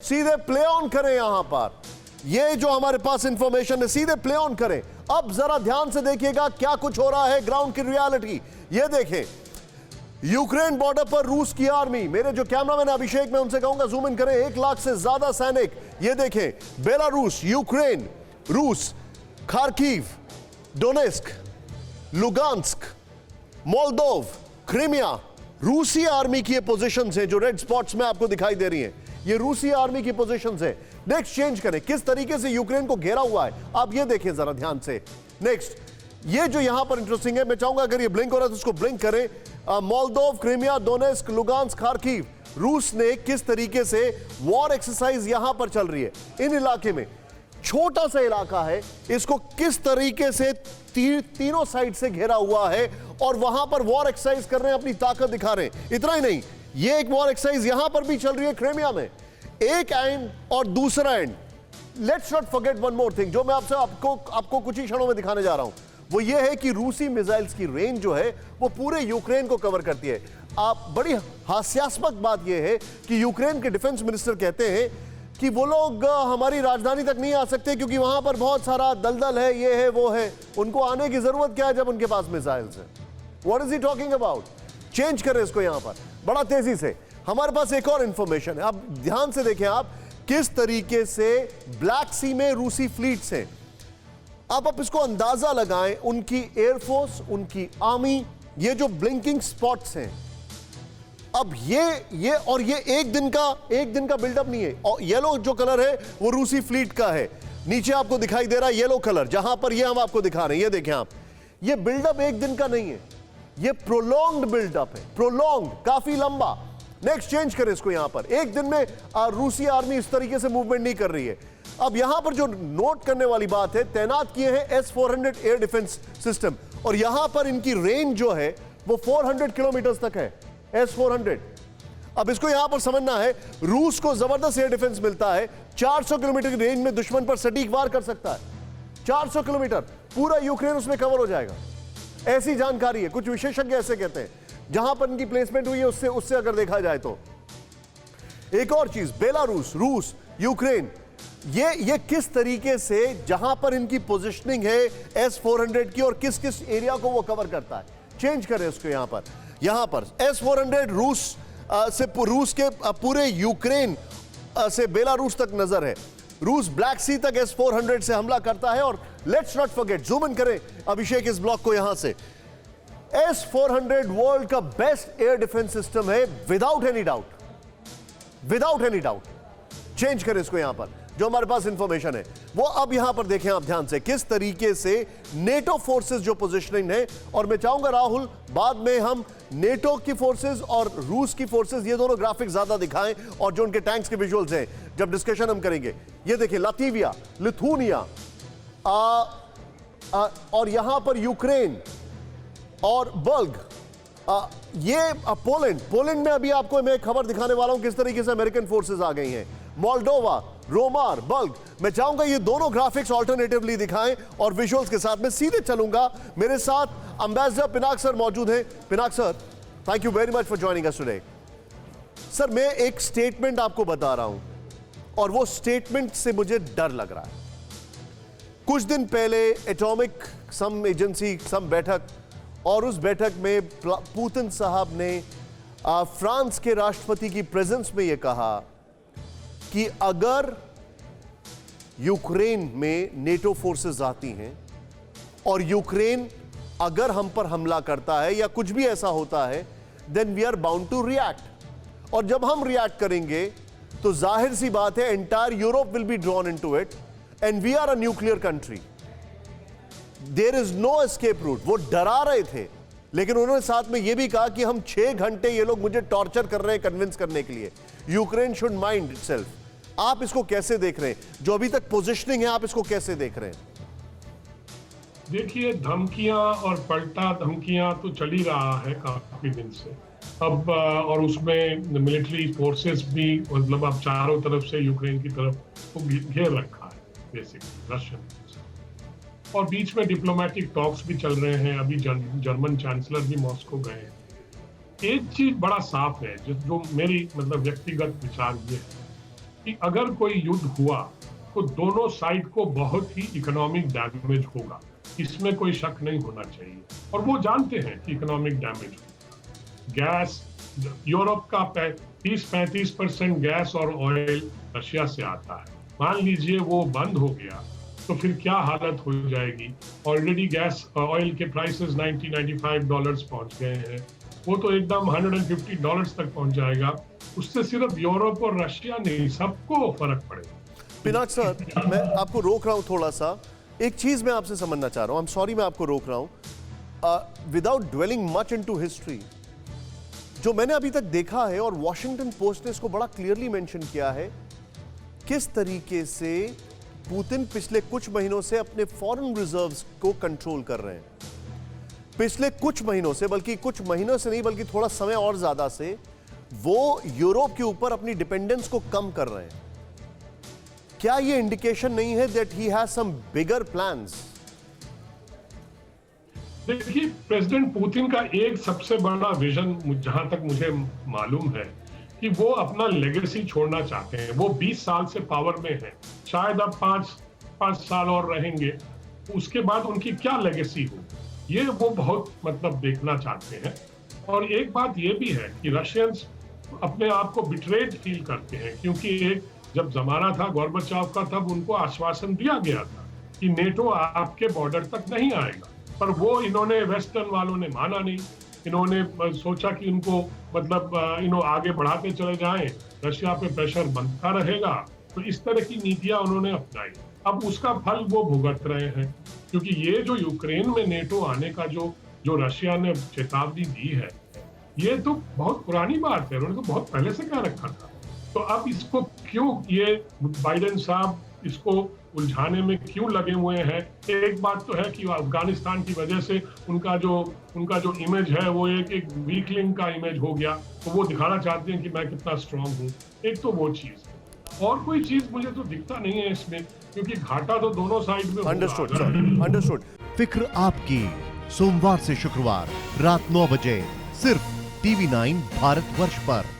सीधे play on करें यहां पर। ये जो हमारे पास इंफॉर्मेशन है सीधे प्ले ऑन करें। अब जरा ध्यान से देखिएगा क्या कुछ हो रहा है ग्राउंड की रियलिटी। ये देखें यूक्रेन बॉर्डर पर रूस की आर्मी। मेरे जो कैमरामैन अभिषेक, मैं उनसे कहूंगा जूम इन करें। 1 लाख से ज्यादा सैनिक। ये देखें बेलारूस, यूक्रेन, रूस, खार्किव, डोनेस्क, लुगांस्क, मोल्दोव, क्रीमिया, रूसी आर्मी की ये पोजीशंस हैं जो रेड स्पॉट्स में आपको दिखाई दे रही हैं। ये रूसी आर्मी की पोजीशंस है। नेक्स्ट चेंज करें किस तरीके से यूक्रेन को घेरा हुआ है, आप ये देखें जरा ध्यान से। नेक्स्ट ये जो यहां पर इंटरेस्टिंग है, मैं चाहूंगा अगर ये ब्लिंक हो रहा है तो उसको ब्लिंक करें। मोल्दोव, क्रीमिया, डोनेस्क, लुगांस्क, खार्किव, रूस ने किस तरीके से वॉर एक्सरसाइज यहां पर चल रही है इन इलाके में। छोटा सा इलाका है, इसको किस तरीके से तीनों साइड से घेरा हुआ है और वहां पर वॉर एक्सरसाइज कर रहे हैं, अपनी ताकत दिखा रहे हैं। इतना ही नहीं, ये एक वॉर एक्सरसाइज यहां पर भी चल रही है क्रीमिया में, एक एंड और दूसरा and. Let's not forget one more thing जो मैं आपको कुछ ही क्षणों में दिखाने जा रहा हूं, वो ये है कि रूसी मिसाइल्स की रेंज जो है वो पूरे यूक्रेन को कवर करती है। आप बड़ी हास्यास्पद बात यह है कि यूक्रेन के डिफेंस मिनिस्टर कहते हैं कि वो लोग हमारी राजधानी तक नहीं आ सकते क्योंकि वहां पर बहुत सारा दलदल है, ये है वो है। उनको आने की जरूरत क्या है जब उनके पास मिसाइल्स है। What is he talking about. Change करें इसको यहां पर बड़ा तेजी से। हमारे पास एक और इंफॉर्मेशन है, अब ध्यान से देखें आप किस तरीके से ब्लैक सी में रूसी फ्लीट्स हैं। आप इसको अंदाजा लगाएं, उनकी एयरफोर्स, उनकी आर्मी, ये जो ब्लिंकिंग स्पॉट्स हैं। अब ये और ये एक दिन का बिल्डअप नहीं है। और येलो जो कलर है वो रूसी फ्लीट का है। नीचे आपको दिखाई दे रहा है येलो कलर, जहां पर ये हम आपको दिखा रहे हैं। ये देखें आप, ये बिल्डअप एक दिन का नहीं है, ये प्रोलॉन्ग्ड बिल्डअप है, प्रोलॉन्ग्ड, काफी लंबा। नेक्स्ट चेंज करें इसको यहां पर। एक दिन में रूसी आर्मी इस तरीके से मूवमेंट नहीं कर रही है। अब यहां पर जो नोट करने वाली बात है, तैनात किए हैं S-400 एयर डिफेंस सिस्टम और यहां पर इनकी रेंज जो है वो 400 किलोमीटर तक है। S-400। अब इसको यहां पर समझना है, रूस को जबरदस्त एयर डिफेंस मिलता है। 400 किलोमीटर की रेंज में दुश्मन पर सटीक वार कर सकता है। 400 किलोमीटर पूरा यूक्रेन उसमें कवर हो जाएगा, ऐसी जानकारी है। कुछ विशेषज्ञ ऐसे कहते हैं जहां पर इनकी प्लेसमेंट हुई है उससे अगर देखा जाए तो। एक और चीज, बेलारूस, रूस, यूक्रेन, ये किस तरीके से जहां पर इनकी पोजीशनिंग है S-400 की और किस किस एरिया को वो कवर करता है। चेंज करें उसको यहां पर S-400 रूस के पूरे यूक्रेन से बेलारूस तक नजर है। रूस ब्लैक सी तक S-400 से हमला करता है। और let's not forget, zoom in करें अभिषेक इस ब्लॉक को यहां से। S-400 वर्ल्ड का बेस्ट एयर डिफेंस सिस्टम है, without any doubt, without any doubt. Change करें इसको यहां पर, जो हमारे पास इंफॉर्मेशन है वो अब यहां पर देखें आप ध्यान से, किस तरीके से नेटो फोर्सेस जो पोजीशनिंग है। और मैं चाहूंगा राहुल बाद में हम नेटो की फोर्सेस और रूस की फोर्सेस ये दोनों ग्राफिक्स ज्यादा दिखाएं और जो उनके टैंक्स के विजुअल्स हैं जब डिस्कशन हम करेंगे। ये देखिए लातविया, लिथुनिया और यहां पर यूक्रेन और बल्ग, ये पोलैंड में अभी आपको मैं खबर दिखाने वाला हूं किस तरीके से अमेरिकन फोर्सेस आ गई हैं। मोल्डोवा, रोमार, बल्ग। मैं चाहूंगा ये दोनों ग्राफिक्स ऑल्टरनेटिवली दिखाएं और विजुअल्स के साथ मैं सीधे चलूंगा। मेरे साथ एम्बेसडर पिनाक सर मौजूद हैं। Pinak sir, thank you very much for joining us today. Sir मैं एक स्टेटमेंट आपको बता रहा हूं और वो स्टेटमेंट से मुझे डर लग रहा है। कुछ दिन पहले एटॉमिक सम एजेंसी बैठक, और उस बैठक में पुतिन साहब ने फ्रांस के राष्ट्रपति की प्रेजेंस में यह कहा कि अगर यूक्रेन में नेटो फोर्सेस आती हैं और यूक्रेन अगर हम पर हमला करता है या कुछ भी ऐसा होता है, then we are bound to react. और जब हम रिएक्ट करेंगे तो जाहिर सी बात है entire Europe will be drawn into it and we are a nuclear country. There is no escape route. वो डरा रहे थे, लेकिन उन्होंने साथ में यह भी कहा कि हम 6 घंटे ये लोग मुझे टॉर्चर कर रहे हैं कन्विंस करने के लिए। Ukraine should mind itself. आप इसको कैसे देख रहे हैं, जो अभी तक पोजीशनिंग है, आप इसको कैसे देख रहे हैं? देखिए, धमकियां और पलटा धमकियां तो चल ही रहा है काफी दिन से अब, और उसमें मिलिट्री फोर्सेस भी, मतलब अब चारों तरफ से यूक्रेन की तरफ को घेर रखा है बेसिकली रशियन। और बीच में डिप्लोमेटिक टॉक्स भी चल रहे हैं। अभी जर्मन चांसलर भी मॉस्को गए हैं। एक चीज बड़ा साफ है जो मेरी मतलब व्यक्तिगत विचार ये है कि अगर कोई युद्ध हुआ तो दोनों साइड को बहुत ही इकोनॉमिक डैमेज होगा, इसमें कोई शक नहीं होना चाहिए। और वो जानते हैं कि इकोनॉमिक डैमेज होगा। गैस, यूरोप का 30-35% गैस और ऑयल रशिया से आता है। मान लीजिए वो बंद हो गया तो फिर क्या हालत हो जाएगी। ऑलरेडी गैस ऑयल के प्राइसेस $90-95 पहुंच गए हैं, वो तो एकदम $150 तक पहुंच जाएगा। उससे सिर्फ यूरोप और रशिया नहीं, सबको फर्क पड़ेगा। पिनाक सर, मैं आपको रोक रहा हूं थोड़ा सा। एक चीज मैं आपसे समझना चाह रहा हूं, आई एम सॉरी मैं आपको रोक रहा हूं। Without dwelling much into history, जो मैंने अभी तक देखा है और वॉशिंगटन पोस्ट ने इसको बड़ा क्लियरली मेंशन किया है, किस तरीके से पुतिन पिछले कुछ महीनों से अपने फॉरेन रिजर्व्स को कंट्रोल कर रहे हैं। पिछले कुछ महीनों से, बल्कि कुछ महीनों से नहीं, बल्कि थोड़ा समय और ज्यादा से, वो यूरोप के ऊपर अपनी डिपेंडेंस को कम कर रहे हैं। क्या ये इंडिकेशन नहीं है that he has some bigger plans? देखिए, प्रेसिडेंट पुतिन का एक सबसे बड़ा विजन, जहां तक मुझे मालूम है, कि वो अपना लेगेसी छोड़ना चाहते हैं। वो 20 साल से पावर में है, शायद अब 5 साल और रहेंगे, उसके बाद उनकी क्या लेगेसी हो, ये वो बहुत देखना चाहते हैं। और एक बात ये भी है कि रशियंस अपने आप को बिट्रेड फील करते हैं, क्योंकि एक जब जमाना था गोर्बाचोव का, तब उनको आश्वासन दिया गया था कि नेटो आपके बॉर्डर तक नहीं आएगा, पर वो इन्होंने, वेस्टर्न वालों ने माना नहीं। इन्होंने सोचा कि उनको आगे बढ़ाते चले जाएं, रशिया पे प्रेशर बनता रहेगा, तो इस तरह की नीतियां उन्होंने अपनाई। अब उसका फल वो भुगत रहे हैं, क्योंकि ये जो यूक्रेन में नेटो आने का जो रशिया ने चेतावनी दी है, ये तो बहुत पुरानी बात है, उन्होंने तो बहुत पहले से कह रखा था। तो अब इसको क्यों ये बाइडेन साहब इसको उलझाने में क्यों लगे हुए हैं? एक बात तो है कि अफगानिस्तान की वजह से उनका जो इमेज है वो एक वीकलिंग का इमेज हो गया, तो वो दिखाना चाहते हैं कि मैं कितना स्ट्रांग हूँ। एक तो वो चीज, और कोई चीज मुझे तो दिखता नहीं है इसमें, क्योंकि घाटा तो दोनों साइड में। Understood sir, understood. फिक्र आपकी, सोमवार से शुक्रवार रात 9 बजे सिर्फ TV9 भारतवर्ष पर।